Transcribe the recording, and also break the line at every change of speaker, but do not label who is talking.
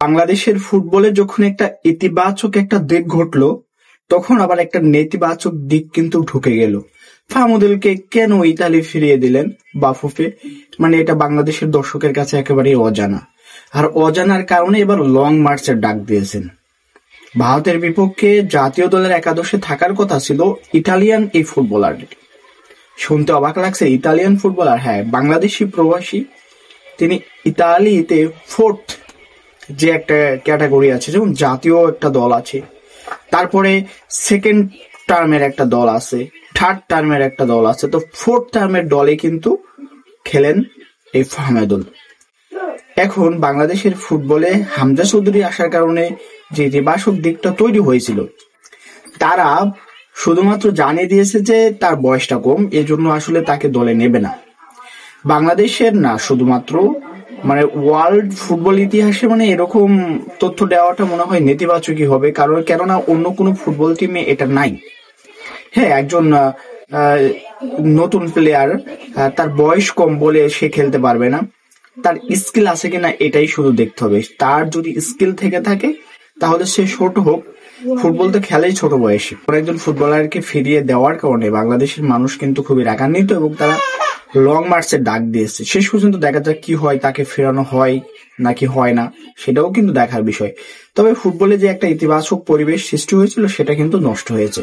বাংলাদেশের ফুটবলে যখন একটা ইতিবাচক একটা দিক ঘটলো, তখন আবার একটা নেতিবাচক দিক কিন্তু ঢুকে গেল। ফাহামুদুলকে কেন ইতালি ফিরিয়ে দিলেন বাফুফে, মানে এটা বাংলাদেশের দর্শকের কাছে একেবারেই অজানা। আর অজানার কারণে এবার লং মার্চের ডাক দিয়েছেন। ভারতের বিপক্ষে জাতীয় দলের একাদশে থাকার কথা ছিল ইটালিয়ান এই ফুটবলার। শুনতে অবাক লাগছে, ইতালিয়ান ফুটবলার, হ্যাঁ বাংলাদেশি প্রবাসী, তিনি ইতালিতে ফোর্থ যে একটা ক্যাটাগরি আছে, যেমন জাতীয় একটা দল আছে, তারপরে সেকেন্ড টার্মের একটা দল আছে, থার্ড টার্মের একটা দল আছে, তো ফোর্থ টার্মের দলে কিন্তু খেলেন এই ফাহামুদুল। এখন বাংলাদেশের ফুটবলে হামজা চৌধুরী আসার কারণে যে ইতিবাচক দিকটা তৈরি হয়েছিল, তারা শুধুমাত্র জানিয়ে দিয়েছে যে তার বয়সটা কম, এজন্য আসলে তাকে দলে নেবে না। বাংলাদেশের না, শুধুমাত্র মানে ওয়ার্ল্ড ফুটবল ইতিহাসে মানে এরকম তথ্য দেওয়াটা মনে হয় নেতিবাচকই হবে, কারণ কেননা অন্য কোনো ফুটবল টিমে এটা নাই। হ্যাঁ, একজন নতুন প্লেয়ার, তার বয়স কম বলে সে খেলতে পারবে না, তার স্কিল আছে কিনা এটাই শুধু দেখতে হবে। তার যদি স্কিল থেকে থাকে তাহলে সে ছোট হোক, ফুটবল তো খেলেই ছোট বয়সে। একজন ফুটবলারকে ফিরিয়ে দেওয়ার কারণে বাংলাদেশের মানুষ কিন্তু খুবই রাগান্বিত এবং তারা লং মার্চের ডাক দিয়েছে। শেষ পর্যন্ত দেখা যাক কি হয়, তাকে ফেরানো হয় নাকি হয় না, সেটাও কিন্তু দেখার বিষয়। তবে ফুটবলে যে একটা ইতিবাচক পরিবেশ সৃষ্টি হয়েছিল সেটা কিন্তু নষ্ট হয়েছে।